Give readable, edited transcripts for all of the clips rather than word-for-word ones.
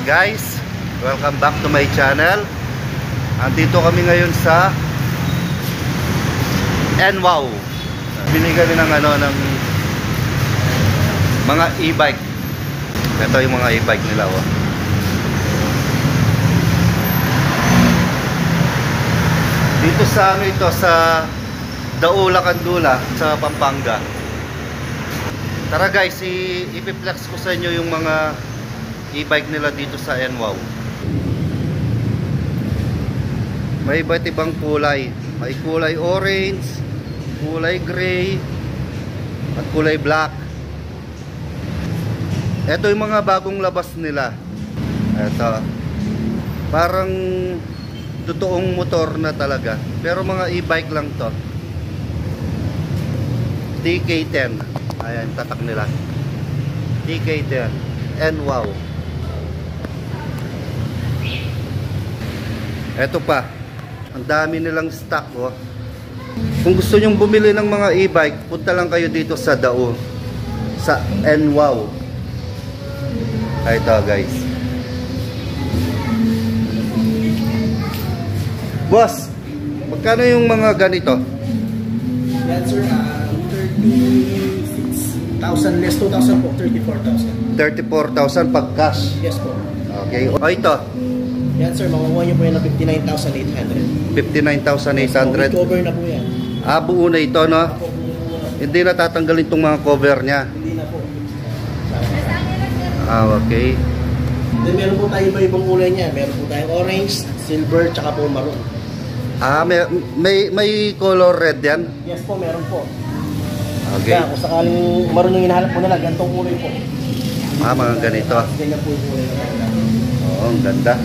Guys, welcome back to my channel. Andito kami ngayon sa NWOW. Bili kami ng mga e-bike. Ito yung mga e-bike nila, oh. Dito sa sa Daula, Candula, sa Pampanga. Tara guys, ipiplex ko sa inyo yung mga e-bike nila dito sa NWOW. May iba't ibang kulay. May kulay orange, kulay gray, at kulay black. Ito yung mga bagong labas nila. Ito. Parang totoong motor na talaga. Pero mga e-bike lang to. TK10. Ayan, tatak nila. TK10. NWOW. Ito pa. Ang dami nilang stock, oh. Kung gusto nyong bumili ng mga e-bike, punta lang kayo dito sa Dao. Sa NWOW. Ito, guys. Boss, magkano yung mga ganito? Yan sir, 36,000 less 2,000 po, 34,000. 34,000 pag cash. Yes po. Okay. O ito? Yan sir, makukuha nyo po yan na 59,800. 59,800. Cover na po yan. Ah, buo na ito, no? Hindi na tatanggalin itong mga cover niya. Hindi na po. Ah, okay. Then meron po tayo iba-ibang kulay niya. Meron po tayong orange, silver, tsaka po maroon. Ah, may color red yan? Yes po, meron po. Okay. Kaya kung sakaling maroon yung hinahanap po nila, ganitong kulay po. Ah, mga ganito. Ganyan po yung kulay na. Oo, ang ganda.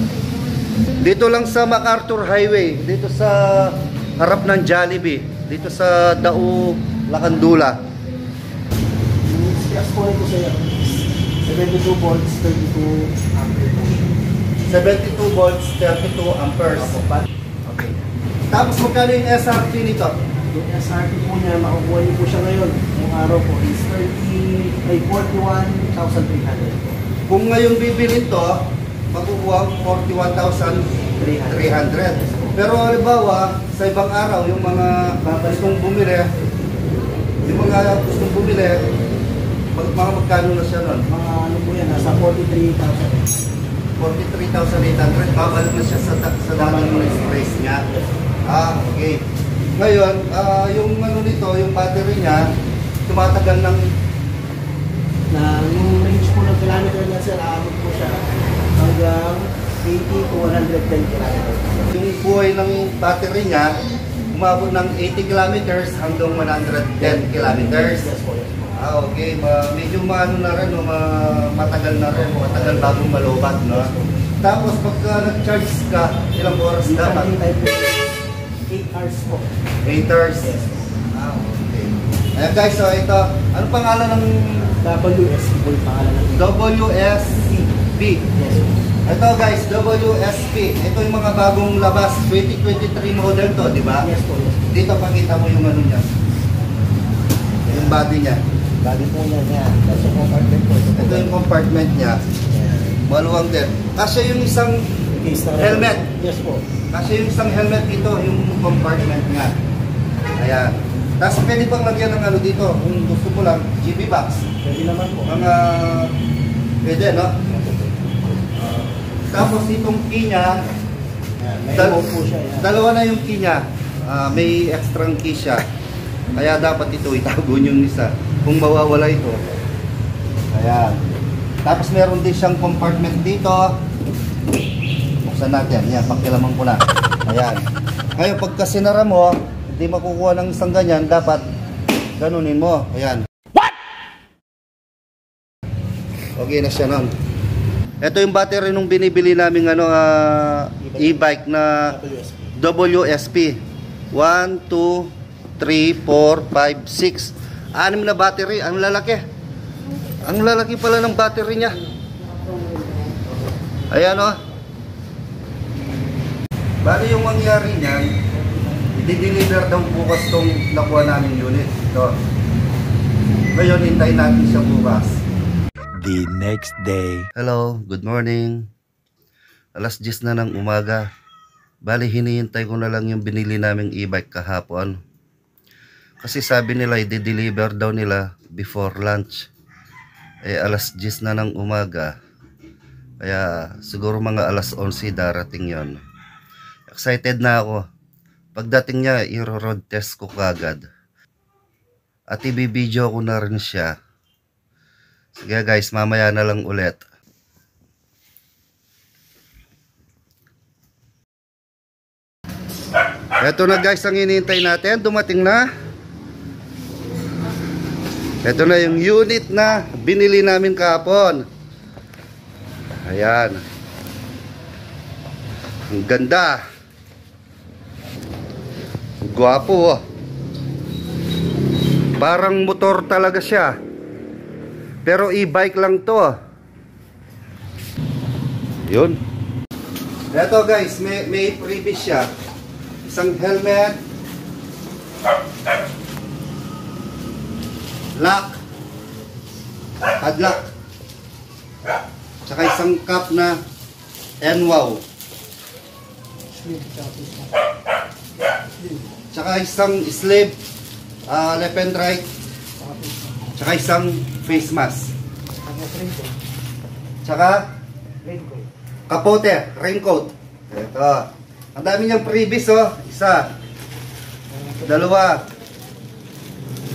Dito lang sa MacArthur Highway, dito sa harap ng Jollibee, dito sa Dao, Lacandula. Yung specs po nito sa'yo, 72 volts, 32 amperes. 72 volts, 32 amperes. Okay. Tapos magkano yung SRP nito? Yung SRP po niya, makukuha niyo po siya ngayon. Yung araw po is 41,300. Kung ngayon bibili to, makukuha 41,300. Pero halimbawa, sa ibang araw, yung mga gustong bumili, mga magkano na siya nun? Mga ano po yan, nasa 43,000. 43,800, babalik na siya sa dating price niya. Ah, okay. Ngayon, yung nito, yung battery niya, tumatagal ng yung range po ng kilometer niya sir, aabot po siya hanggang 80 to 110 kilometers. Yung buhay ng battery niya, umabot ng 80 kilometers hanggang 110 kilometers. Yes po, yes po. Ah, okay. Medyo maano na rin, matagal na rin, matagal bagong malobat, no? Tapos pagka nag-charge ka, ilang oras dapat? 8 hours po. 8 hours? Yes. Ah, okay. Ayan guys, so ito, ano pangalan ng WSP po yung pangalan ng WSP? Yes. Ito guys, WSP. Ito yung mga bagong labas, 2023 model to, di ba? Yes po, yes. Dito pakita mo yung ano niya. Yung body niya. Body po niya yan. That's yung compartment po. Ito yung compartment niya. Maluwang din. Kasi yung isang helmet. Yes po. Kasi yung isang helmet dito, yung compartment niya. Ayan. Tapos pwede pang lagyan ng ano dito. Kung gusto mo lang, GB box. Pwede naman po. Mga pwede, no? Tapos itong key niya, may remote po siya. Yan. dalawa na yung key niya. May extra key siya. Kaya dapat ito itago yung isa. Kung mawawala ito. Ayan. Tapos meron din siyang compartment dito. Buksan natin. Ayan, pakilaman ko na. Ayan. Ngayon, pagka sinara mo, hindi makukuha ng isang ganyan, dapat ganunin mo. Ayan. What? Okay na siya nun. Ito yung battery nung binibili namin e-bike na WSP. 1, 2, 3, 4, 5, 6. 6 na battery. Ang lalaki. Ang lalaki pala ng battery niya. Ayan, o. Bali yung mangyari niyan, i-deliver daw bukas tong nakuha namin unit. Ito. Ngayon, hintayin natin siya bukas. The next day. Hello, good morning. Alas 10 na ng umaga. Bali, hinihintay ko na lang yung binili naming e-bike kahapon. Kasi sabi nila, i-deliver daw nila before lunch. Eh, alas 10 na ng umaga. Kaya, siguro mga alas 11 darating yon. Excited na ako. Pagdating niya, i-road test ko kagad. At i-video ko na rin siya. Sige guys, mamaya na lang ulit. Ito na guys ang hinihintay natin. Dumating na. Ito na yung unit na binili namin kahapon. Ayan. Ang ganda. Gwapo. Parang motor talaga siya. Pero e-bike lang to. Yun. Ito guys, may freebies siya. Isang helmet, lock, padlock, tsaka isang cup na NWOW, tsaka isang sleeve, left and right, tsaka isang face mask, tsaka kapote, raincoat. Ito. Ang dami niyang freebies, oh. Isa, dalawa,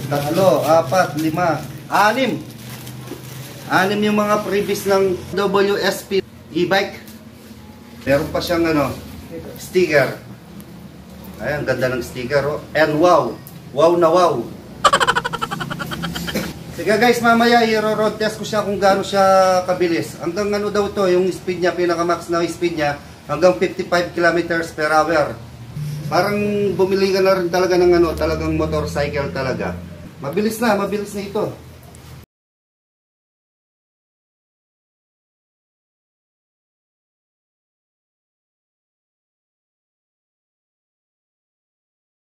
tatlo, apat, lima, anim. Anim yung mga freebies ng WSP e-bike. Meron pa siyang sticker. Ayan, ganda ng sticker, oh. And wow. Wow na wow. Sige guys, mamaya i-road test ko siya kung gaano siya kabilis. Hanggang daw to, yung speed niya, pinaka-max na speed niya, hanggang 55 kilometers per hour. Parang bumili ka na rin talaga ng talagang motorcycle talaga. Mabilis na ito.